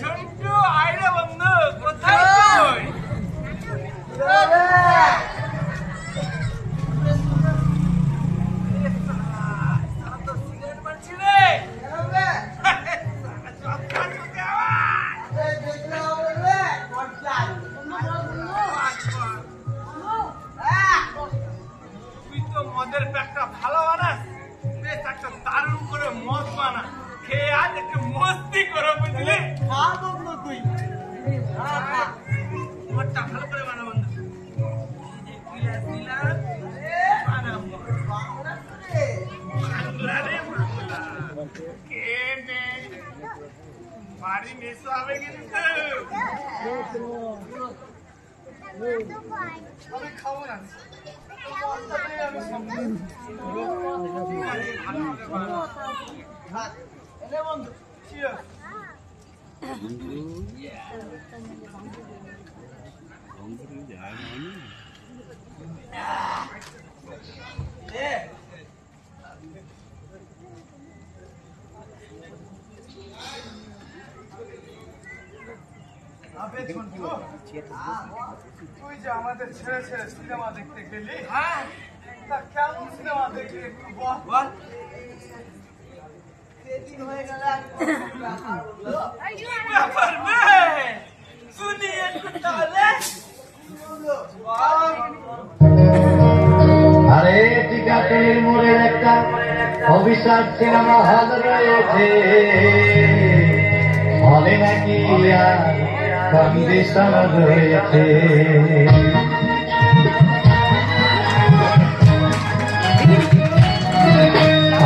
ঝন্টু আইরে বন্ধু কোথায় তুই? সিগারেট মারছি রে। তুই তো মদের প্যাকটা ভালো বানাস, বেশ একটা দারুণ করে মদ বানা, খেয়ে আজ একটু মস্তি করো বুঝলি? তুই মদটা ভালো করে বানা বন্ধু। বাড়ি মেসো হবে কিন্তু আমি খাবো না। বন্ধু তুই যে আমাদের ছেড়ে ছেড়ে সিনেমা দেখতে গেলি, তা কেমন সিনেমা দেখলি একটু বল। সেদিন হয়ে গেল ব্যাপার শুনি একটু তাহলে। আরে টিকাটির মোড়ের একটা অভিশাপ সিনেমা হল রয়েছে, হলে নাকি কন্ডিশন রয়েছে।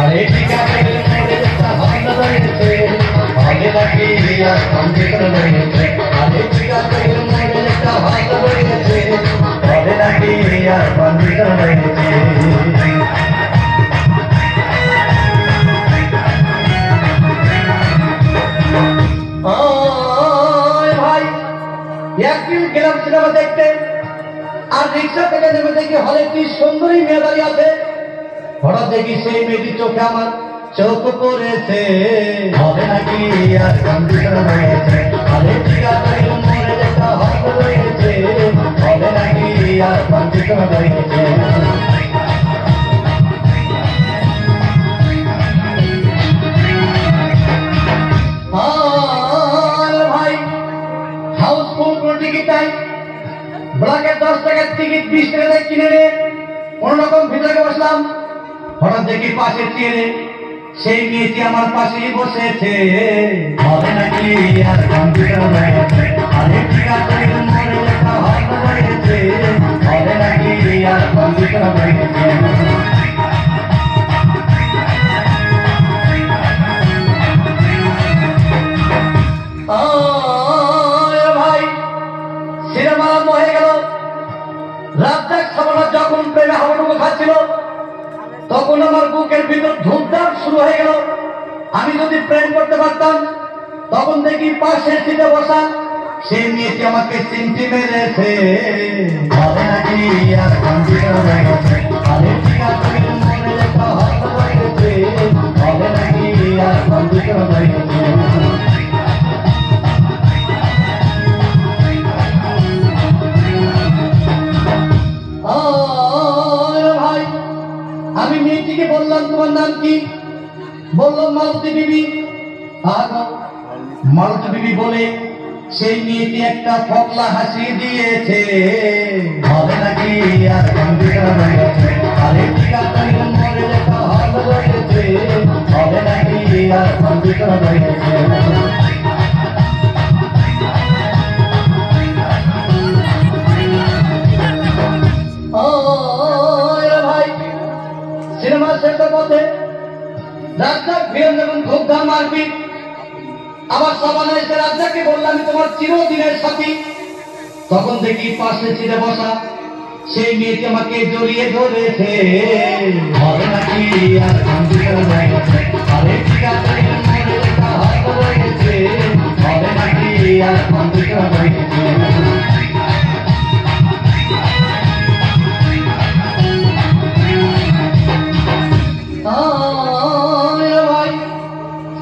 আরে টিকাটির মোড়ের একটা হল রয়েছে, হলে নাকি কন্ডিশন রয়েছে। আরে টিকাটির মোড়ের একটা হল রয়েছে, হলে নাকি কন্ডিশন রয়েছে। একদিন গেলাম সিনেমা দেখতে, আর রিক্সা থেকে নেমে দেখি হলে কি সুন্দরী মেয়ে দাঁড়িয়ে আছে। হঠাৎ দেখি সেই মেয়েটি চোখে আমার চোখ পড়েছে, হবে নাকি আর কন্ডিশন রয়েছে। হলে মনে দেখা হয়তো রয়েছে, হবে নাকি আর কন্ডিশন রয়েছে। ব্লকের 10 টাকার টিকিট 20 টাকা কিনে নিয়ে কোন রকম ভিতরে বসলাম। হঠাৎ দেখি পাশে চেয়ে সেই মেয়েটি আমার পাশেই বসেছে, হবে নাকি আর কম্পিউটার রয়েছে। আরে ঠিক আছে মনে লেখা হয়তো রয়েছে, হবে নাকি আর কম্পিউটার রয়েছে। সিনেমা আরম্ভ হয়ে গেল। রাজ্জাক সাবানা যখন প্রেমে হাওয়াডুবো খাচ্ছিল, তখন আমার বুকের ভিতর ধূপধাপ শুরু হয়ে গেল। আমি যদি প্রেম করতে পারতাম, তখন দেখি পাশে সিটে বসা সেই মেয়েটি আমাকে চিমটি মেরেছে, হবে নাকি আর কম্পিউটার রয়েছে। আরে ঠিক আছে মনে লেখা হয়তো রয়েছে, হবে নাকি আর কম্পিউটার রয়েছে। ভাই আমি মেয়েটিকে বললাম তোমার নাম কি? বললাম মালতী বিবি। মালতী বিবি বলে সেই মেয়েটি একটা ফকলা হাসি দিয়েছে, হবে নাকি আর কম্পিউটার রয়েছে। আরে ঠিক আছে মনে লেখা হয়তো রয়েছে, হবে নাকি আর কম্পিউটার রয়েছে। সিনেমা শেষের পথে রাজ্জাক ভিড় যখন ধূপধাম মারপিট, আবার সাবানা এসে রাজ্জাককে বললাম তোমার চিরদিনের সাথী। তখন দেখি পাশে ছিঁড়ে বসা সেই মেয়েটি আমাকে জড়িয়ে ধরেছে, হবে নাকি আর কম্পিউটার রয়েছে। আরে ঠিক আছে মনে লেখা হয়তো রয়েছে, হবে নাকি আর কম্পিউটার রয়েছে।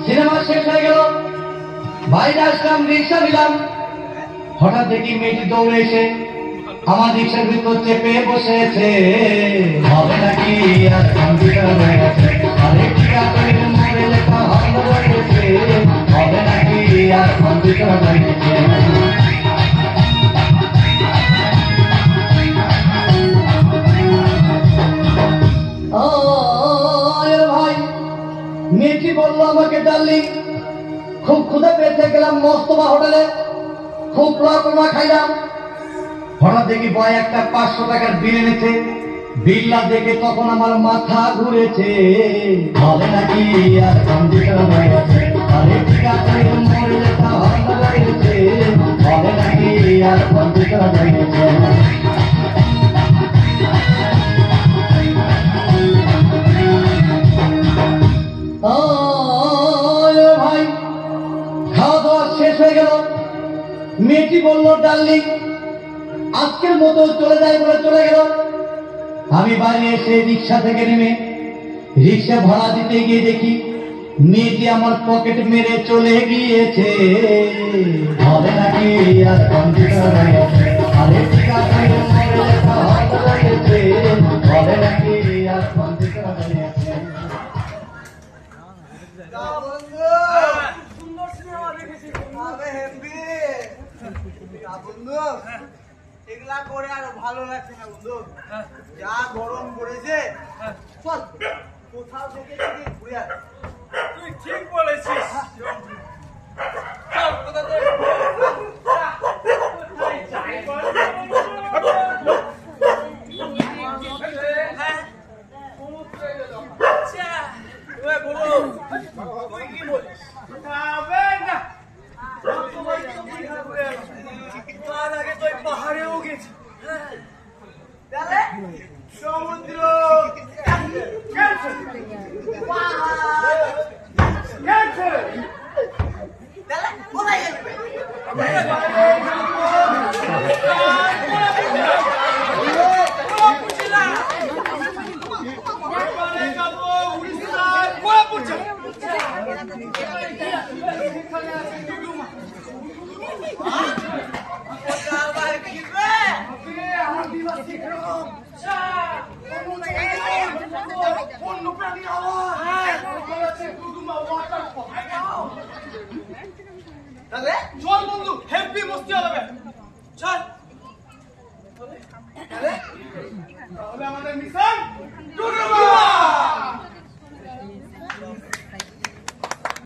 সিনেমা শেষ হয়ে গেল। বাইরে আসলাম, রিক্সা নিলাম। হঠাৎ দেখি মেয়েটি দৌড়ে এসে আমার রিক্সার ভিতর চেপে বসেছে। হবে নাকি আর কম্পিউটার হয়ে গেছে, আরেকটা করে মোবাইলে লেখা ভালো হয়েছে। হবে নাকি আর কম্পিউটার হয়ে গেছে। ভাই, মেয়েটি বললো আমাকে, ডার্লিং খুব ক্ষুধা পেয়েছে, গেলাম মস্তবা হোটেলে, খুব রকমা খাইলাম। হঠাৎ দেখি বয় একটা 500 টাকার বিল এনেছে। বিল্লা দেখে তখন আমার মাথা ঘুরেছে। হবে নাকি আর কম্পিউটার হয়ে গেছে, আরেকটা করে মোবাইলে লেখা ভালো হয়েছে। হবে নাকি আর কম্পিউটার হয়ে গেছে। ভাই, খাওয়া দাওয়া শেষ হয়ে গেল। মেয়েটি বললো, ডার্লিং আজকের মতো চলে যায় বলে চলে গেল। আমি বাড়ি এসে রিক্সা থেকে নেমে রিক্সা ভাড়া দিতে গিয়ে দেখি মেয়েটি আমার পকেট মেরে চলে গিয়েছে। হবে নাকি আর কম্পিউটার হয়ে গেছে, আরেকটা করে মোবাইলে লেখা ভালো হয়েছে। হবে নাকি আর কম্পিউটার হয়ে গেছে। সুন্দর সিনেমা দেখেছি বন্ধু। এগুলা করে আর ভালো লাগছে না বন্ধু, যা গরম পড়েছে। চল কোথাও থেকে ঘুরে আস। তুই ঠিক বলেছিস। তার আগে তো পাহাড়েও গেছি, সমুদ্র, কোথায় গেছে? চল বন্ধু, হেভি মস্তি হবে। চল তাহলে আমাদের মিশন